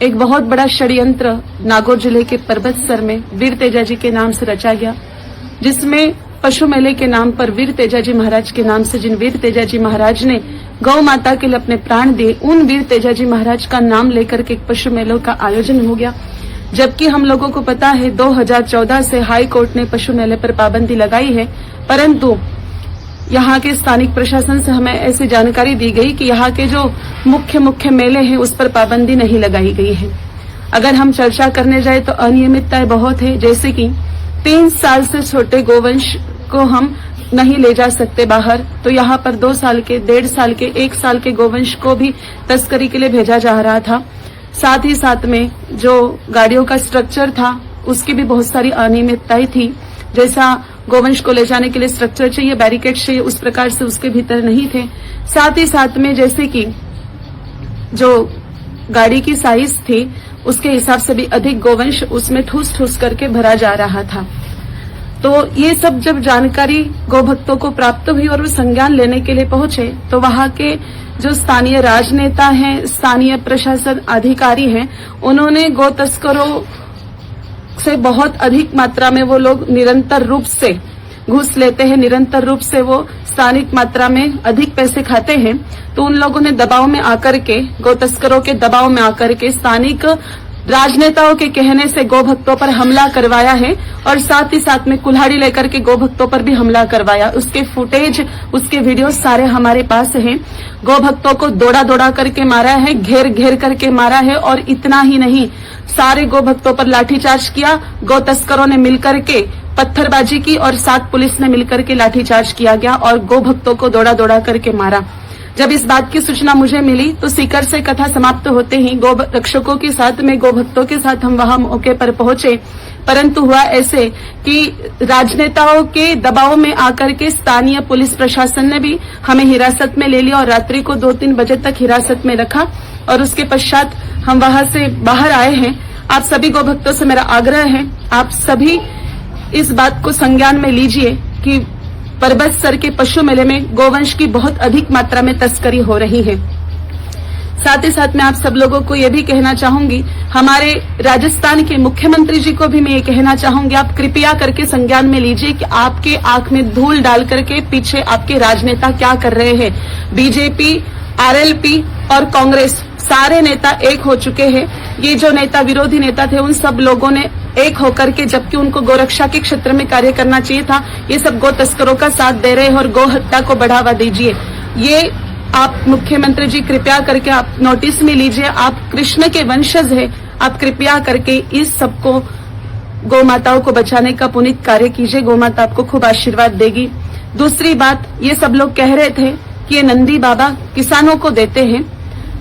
एक बहुत बड़ा षड्यंत्र नागौर जिले के परबतसर में वीर तेजा जी के नाम से रचा गया, जिसमें पशु मेले के नाम पर वीर तेजा जी महाराज के नाम से जिन वीर तेजा जी महाराज ने गौ माता के लिए अपने प्राण दिए, उन वीर तेजा जी महाराज का नाम लेकर के एक पशु मेलों का आयोजन हो गया। जबकि हम लोगों को पता है 2014 से हाई कोर्ट ने पशु मेले पर पाबंदी लगाई है, परंतु यहाँ के स्थानिक प्रशासन से हमें ऐसी जानकारी दी गई कि यहाँ के जो मुख्य मेले हैं उस पर पाबंदी नहीं लगाई गई है। अगर हम चर्चा करने जाए तो अनियमितताएं बहुत है, जैसे कि 3 साल से छोटे गोवंश को हम नहीं ले जा सकते बाहर, तो यहाँ पर 2 साल के, 1.5 साल के, 1 साल के गोवंश को भी तस्करी के लिए भेजा जा रहा था। साथ ही साथ में जो गाड़ियों का स्ट्रक्चर था उसकी भी बहुत सारी अनियमितताएं थी। जैसा गोवंश को ले जाने के लिए स्ट्रक्चर चाहिए, बैरिकेड चाहिए, उस प्रकार से उसके भीतर नहीं थे। साथ ही साथ में जैसे कि जो गाड़ी की साइज थी उसके हिसाब से भी अधिक गोवंश उसमें ठूस करके भरा जा रहा था। तो ये सब जब जानकारी गौ भक्तों को प्राप्त हुई और वो संज्ञान लेने के लिए पहुंचे, तो वहां के जो स्थानीय राजनेता हैं, स्थानीय प्रशासन अधिकारी हैं, उन्होंने गौ तस्करों से बहुत अधिक मात्रा में वो लोग निरंतर रूप से घूस लेते हैं, निरंतर रूप से वो स्थानिक मात्रा में अधिक पैसे खाते हैं। तो उन लोगों ने दबाव में आकर के, गौ तस्करों के दबाव में आकर के स्थानिक राजनेताओं के कहने से गौ भक्तों पर हमला करवाया है और साथ ही साथ में कुल्हाड़ी लेकर के गौ भक्तों पर भी हमला करवाया। उसके फुटेज, उसके वीडियो सारे हमारे पास हैं। गौ भक्तों को दौड़ा करके मारा है, घेर करके मारा है, और इतना ही नहीं, सारे गौ भक्तों पर लाठीचार्ज किया। गौ तस्करों ने मिलकर के पत्थरबाजी की और साथ पुलिस ने मिलकर के लाठीचार्ज किया गया और गौ भक्तों को दौड़ा करके मारा। जब इस बात की सूचना मुझे मिली तो सीकर से कथा समाप्त होते ही गौ रक्षकों के साथ में, गौ भक्तों के साथ हम वहां मौके पर पहुंचे, परंतु हुआ ऐसे कि राजनेताओं के दबाव में आकर के स्थानीय पुलिस प्रशासन ने भी हमें हिरासत में ले लिया और रात्रि को 2-3 बजे तक हिरासत में रखा और उसके पश्चात हम वहां से बाहर आए हैं। आप सभी गौ भक्तों से मेरा आग्रह है, आप सभी इस बात को संज्ञान में लीजिए कि परबतसर के पशु मेले में गोवंश की बहुत अधिक मात्रा में तस्करी हो रही है। साथ ही साथ मैं आप सब लोगों को ये भी कहना चाहूंगी, हमारे राजस्थान के मुख्यमंत्री जी को भी मैं ये कहना चाहूंगी, आप कृपया करके संज्ञान में लीजिए कि आपके आंख में धूल डाल करके पीछे आपके राजनेता क्या कर रहे हैं। बीजेपी, आरएलपी और कांग्रेस सारे नेता एक हो चुके हैं। ये जो नेता, विरोधी नेता थे, उन सब लोगों ने एक होकर के, जबकि उनको गोरक्षा के क्षेत्र में कार्य करना चाहिए था, ये सब गौ तस्करों का साथ दे रहे हैं और गौ हत्या को बढ़ावा दीजिए। ये आप मुख्यमंत्री जी कृपया करके आप नोटिस में लीजिए, आप कृष्ण के वंशज हैं, आप कृपया करके इस सबको गौ माताओं को बचाने का पुनीत कार्य कीजिए। गौ माता आपको खूब आशीर्वाद देगी। दूसरी बात, ये सब लोग कह रहे थे कि ये नंदी बाबा किसानों को देते हैं,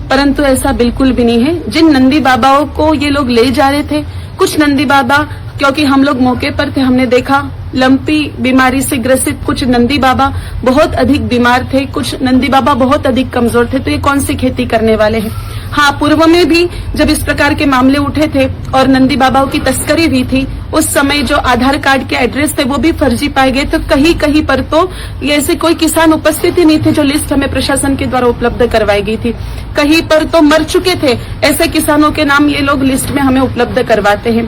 परंतु ऐसा बिल्कुल भी नहीं है। जिन नंदी बाबाओं को ये लोग ले जा रहे थे, कुछ नंदी बाबा, क्योंकि हम लोग मौके पर थे, हमने देखा लंपी बीमारी से ग्रसित कुछ नंदी बाबा बहुत अधिक बीमार थे, कुछ नंदी बाबा बहुत अधिक कमजोर थे। तो ये कौन सी खेती करने वाले हैं। हाँ, पूर्व में भी जब इस प्रकार के मामले उठे थे और नंदी बाबाओं की तस्करी हुई थी, उस समय जो आधार कार्ड के एड्रेस थे वो भी फर्जी पाए गए। तो कहीं पर तो ये ऐसे कोई किसान उपस्थित ही नहीं थे जो लिस्ट हमें प्रशासन के द्वारा उपलब्ध करवाई गई थी। कहीं पर तो मर चुके थे, ऐसे किसानों के नाम ये लोग लिस्ट में हमें उपलब्ध करवाते हैं।